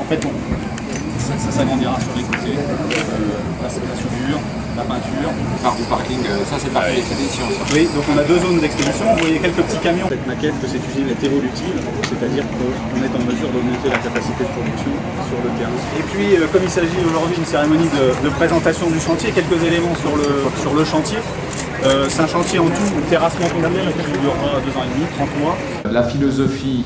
fait, ça s'agrandira sur les côtés, la soudure, la peinture. Du parking, ça c'est partie d'expédition. Oui, donc on a 2 zones d'expédition. Vous voyez quelques petits camions. Cette maquette que cette usine est évolutive, c'est-à-dire qu'on est en mesure d'augmenter la capacité de production sur le terrain. Et puis, comme il s'agit aujourd'hui d'une cérémonie de présentation du chantier, quelques éléments sur le chantier. C'est un chantier en tout, terrassement complet, qui durera 2 ans et demi, 30 mois. La philosophie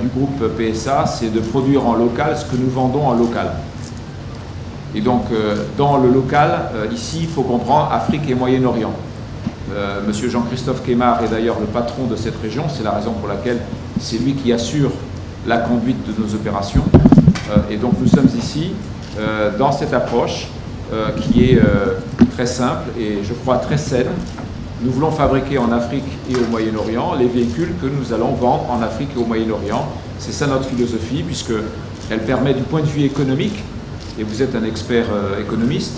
du groupe PSA, c'est de produire en local ce que nous vendons en local. Et donc, dans le local, ici, il faut comprendre Afrique et Moyen-Orient. Monsieur Jean-Christophe Kemar est d'ailleurs le patron de cette région, c'est la raison pour laquelle c'est lui qui assure la conduite de nos opérations. Et donc, nous sommes ici dans cette approche qui est très simple et je crois très saine. Nous voulons fabriquer en Afrique et au Moyen-Orient les véhicules que nous allons vendre en Afrique et au Moyen-Orient. C'est ça notre philosophie, puisqu'elle permet du point de vue économique, et vous êtes un expert économiste,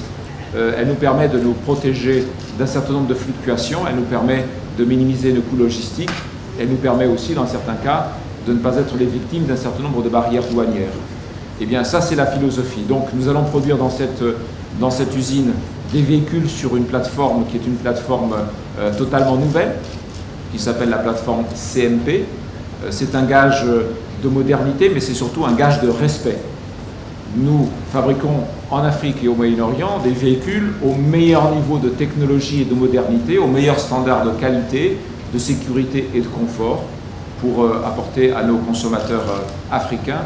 elle nous permet de nous protéger d'un certain nombre de fluctuations, elle nous permet de minimiser nos coûts logistiques, elle nous permet aussi, dans certains cas, de ne pas être les victimes d'un certain nombre de barrières douanières. Eh bien, ça, c'est la philosophie. Donc, nous allons produire dans cette usine des véhicules sur une plateforme qui est une plateforme totalement nouvelle, qui s'appelle la plateforme CMP. C'est un gage de modernité, mais c'est surtout un gage de respect. Nous fabriquons en Afrique et au Moyen-Orient des véhicules au meilleur niveau de technologie et de modernité, au meilleur standard de qualité, de sécurité et de confort, pour apporter à nos consommateurs africains,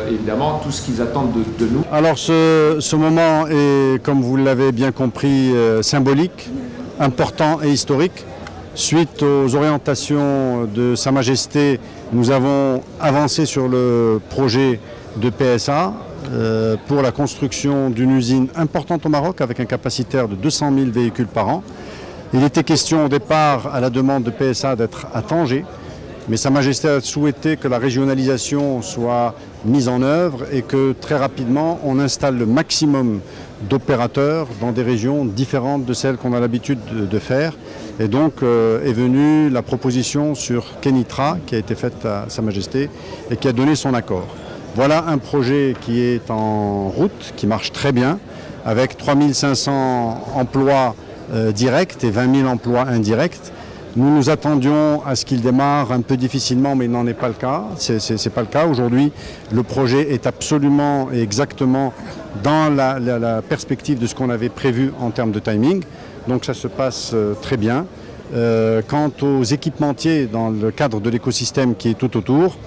évidemment, tout ce qu'ils attendent de nous. Alors ce moment est, comme vous l'avez bien compris, symbolique, important et historique. Suite aux orientations de Sa Majesté, nous avons avancé sur le projet de PSA pour la construction d'une usine importante au Maroc avec un capacitaire de 200 000 véhicules par an. Il était question au départ, à la demande de PSA, d'être à Tanger. Mais Sa Majesté a souhaité que la régionalisation soit mise en œuvre et que très rapidement on installe le maximum d'opérateurs dans des régions différentes de celles qu'on a l'habitude de faire. Et donc est venue la proposition sur Kenitra qui a été faite à Sa Majesté et qui a donné son accord. Voilà un projet qui est en route, qui marche très bien, avec 3500 emplois directs et 20 000 emplois indirects. Nous nous attendions à ce qu'il démarre un peu difficilement, mais il n'en est pas le cas. C'est pas le cas. Aujourd'hui, le projet est absolument et exactement dans la perspective de ce qu'on avait prévu en termes de timing. Donc ça se passe très bien. Quant aux équipementiers dans le cadre de l'écosystème qui est tout autour,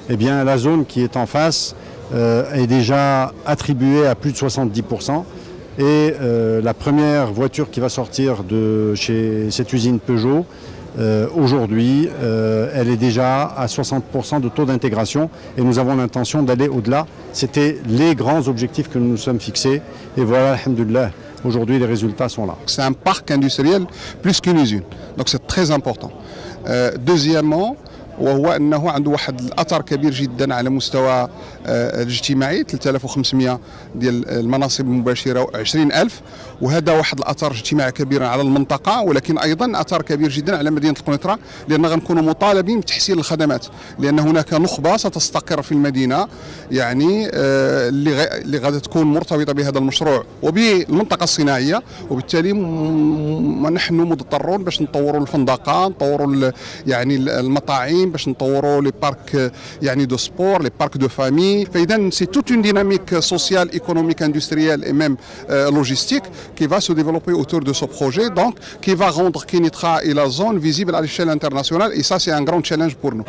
eh bien, la zone qui est en face est déjà attribuée à plus de 70%. Et la première voiture qui va sortir de chez cette usine Peugeot, aujourd'hui, elle est déjà à 60% de taux d'intégration et nous avons l'intention d'aller au-delà. C'était les grands objectifs que nous nous sommes fixés et voilà, alhamdoulilah, aujourd'hui les résultats sont là. C'est un parc industriel plus qu'une usine, donc c'est très important. Deuxièmement, وهو أنه عنده واحد الأثر كبير جدا على مستوى الاجتماعي 3500 ديال المناصب المباشرة و20000 وهذا واحد الأثر اجتماعي كبير على المنطقة ولكن أيضا أثر كبير جدا على مدينة القنيطرة لأن غنكونوا مطالبين بتحسين الخدمات لأن هناك نخبة ستستقر في المدينة يعني اللي غادي تكون مرتبطة بهذا المشروع وبالمنطقة الصناعية وبالتالي نحن مضطرون باش نطوروا الفندقة نطوروا يعني المطاعم باش نطوروا لي بارك يعني دو سبور لي بارك دو فامي فاذا سي توت اون ديناميك سوسيال ايكونوميك اندستريال et même logistique qui va se développer autour de ce projet donc qui va rendre Kenitra et la zone visible à l'échelle internationale et ça c'est un grand challenge pour nous.